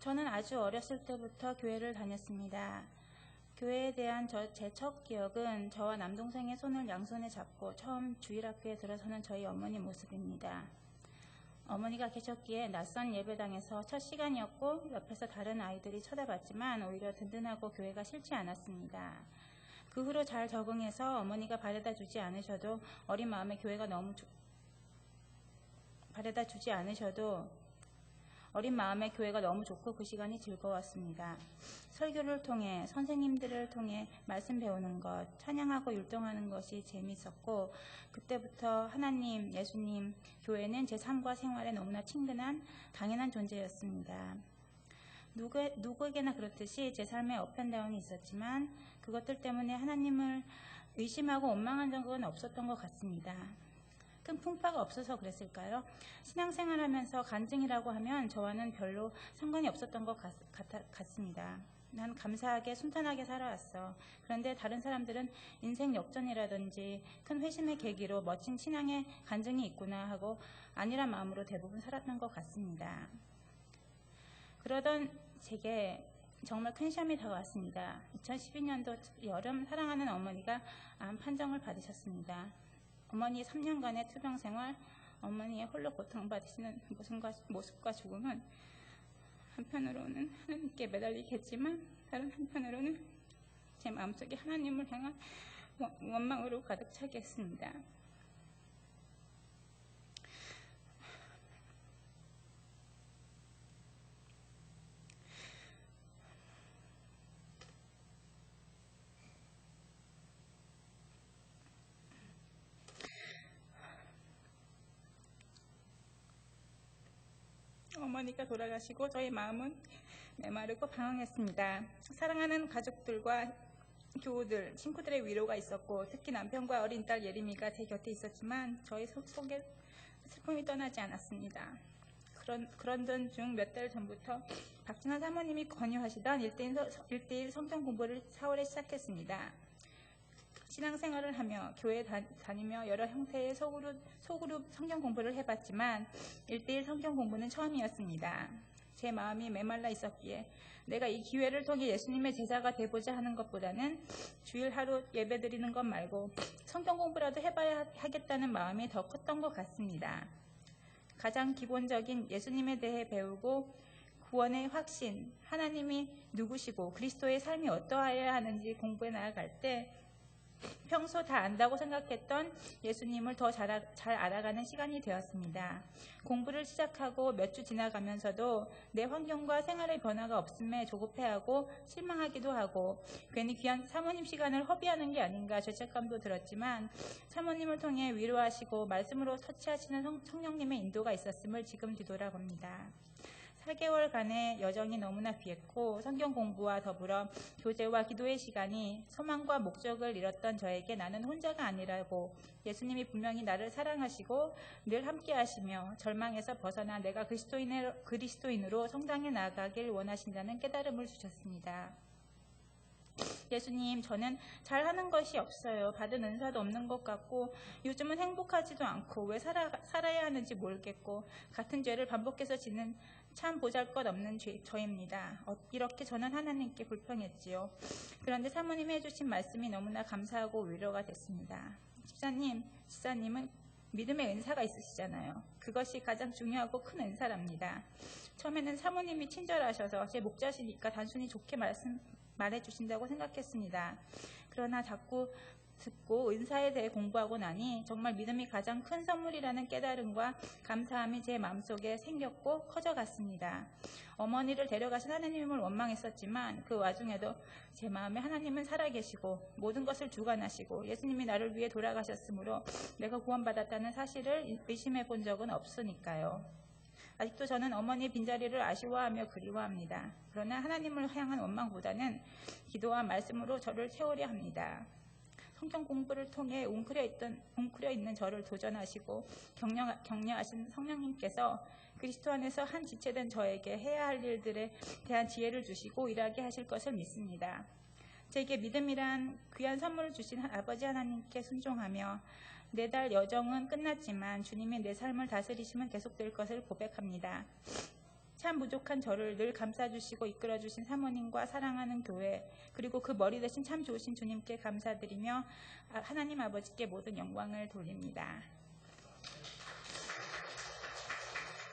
저는 아주 어렸을 때부터 교회를 다녔습니다. 교회에 대한 제 첫 기억은 저와 남동생의 손을 양손에 잡고 처음 주일학교에 들어서는 저희 어머니 모습입니다. 어머니가 계셨기에 낯선 예배당에서 첫 시간이었고 옆에서 다른 아이들이 쳐다봤지만 오히려 든든하고 교회가 싫지 않았습니다. 그 후로 잘 적응해서 어머니가 바래다 주지 않으셔도 어린 마음에 교회가 너무 좋고 그 시간이 즐거웠습니다. 설교를 통해 선생님들을 통해 말씀 배우는 것, 찬양하고 율동하는 것이 재미있었고 그때부터 하나님, 예수님, 교회는 제 삶과 생활에 너무나 친근한 당연한 존재였습니다. 누구에게나 그렇듯이 제 삶에 업앤다운이 있었지만 그것들 때문에 하나님을 의심하고 원망한 적은 없었던 것 같습니다. 큰 풍파가 없어서 그랬을까요? 신앙생활하면서 간증이라고 하면 저와는 별로 상관이 없었던 것 같습니다. 난 감사하게 순탄하게 살아왔어. 그런데 다른 사람들은 인생 역전이라든지 큰 회심의 계기로 멋진 신앙의 간증이 있구나 하고 아니란 마음으로 대부분 살았던 것 같습니다. 그러던 제게 정말 큰 시험이 다가왔습니다. 2012년도 여름 사랑하는 어머니가 암 판정을 받으셨습니다. 어머니의 3년간의 투병생활, 어머니의 홀로 고통받으시는 모습과 죽음은 한편으로는 하나님께 매달리겠지만 다른 한편으로는 제 마음속에 하나님을 향한 원망으로 가득 차게 했습니다. 어머니가 돌아가시고 저희 마음은 메마르고 방황했습니다. 사랑하는 가족들과 교우들, 친구들의 위로가 있었고 특히 남편과 어린 딸 예림이가 제 곁에 있었지만 저희 속에 슬픔이 떠나지 않았습니다. 그런던 중 몇 달 전부터 박진아 사모님이 권유하시던 1대1 성경 공부를 4월에 시작했습니다. 신앙생활을 하며 교회 다니며 여러 형태의 소그룹 성경 공부를 해봤지만 1대1 성경 공부는 처음이었습니다. 제 마음이 메말라 있었기에 내가 이 기회를 통해 예수님의 제자가 되고자 하는 것보다는 주일 하루 예배 드리는 것 말고 성경 공부라도 해봐야 하겠다는 마음이 더 컸던 것 같습니다. 가장 기본적인 예수님에 대해 배우고 구원의 확신, 하나님이 누구시고 그리스도의 삶이 어떠해야 하는지 공부해 나아갈 때 평소 다 안다고 생각했던 예수님을 더 잘 알아가는 시간이 되었습니다. 공부를 시작하고 몇 주 지나가면서도 내 환경과 생활의 변화가 없음에 조급해하고 실망하기도 하고 괜히 귀한 사모님 시간을 허비하는 게 아닌가 죄책감도 들었지만 사모님을 통해 위로하시고 말씀으로 터치하시는 성령님의 인도가 있었음을 지금 뒤돌아봅니다. 4개월간의 여정이 너무나 귀했고 성경 공부와 더불어 교제와 기도의 시간이 소망과 목적을 잃었던 저에게 나는 혼자가 아니라고 예수님이 분명히 나를 사랑하시고 늘 함께 하시며 절망에서 벗어나 내가 그리스도인으로 성장해 나가길 원하신다는 깨달음을 주셨습니다. 예수님, 저는 잘하는 것이 없어요. 받은 은사도 없는 것 같고 요즘은 행복하지도 않고 왜 살아야 하는지 모르겠고 같은 죄를 반복해서 짓는 참 보잘것없는 저입니다. 이렇게 저는 하나님께 불평했지요. 그런데 사모님이 해주신 말씀이 너무나 감사하고 위로가 됐습니다. 집사님은 믿음의 은사가 있으시잖아요. 그것이 가장 중요하고 큰 은사랍니다. 처음에는 사모님이 친절하셔서 제 목자시니까 단순히 좋게 말해주신다고 생각했습니다. 그러나 자꾸 듣고 은사에 대해 공부하고 나니 정말 믿음이 가장 큰 선물이라는 깨달음과 감사함이 제 마음속에 생겼고 커져갔습니다. 어머니를 데려가신 하나님을 원망했었지만 그 와중에도 제 마음에 하나님은 살아계시고 모든 것을 주관하시고 예수님이 나를 위해 돌아가셨으므로 내가 구원받았다는 사실을 의심해 본 적은 없으니까요. 아직도 저는 어머니의 빈자리를 아쉬워하며 그리워합니다. 그러나 하나님을 향한 원망보다는 기도와 말씀으로 저를 채우려 합니다. 성경 공부를 통해 웅크려 있는 저를 도전하시고 격려하신 성령님께서 그리스도 안에서 한 지체된 저에게 해야 할 일들에 대한 지혜를 주시고 일하게 하실 것을 믿습니다. 제게 믿음이란 귀한 선물을 주신 아버지 하나님께 순종하며 4달 여정은 끝났지만 주님이 내 삶을 다스리시면 계속될 것을 고백합니다. 참 부족한 저를 늘 감싸주시고 이끌어주신 사모님과 사랑하는 교회, 그리고 그 머리 대신 참 좋으신 주님께 감사드리며 하나님 아버지께 모든 영광을 돌립니다.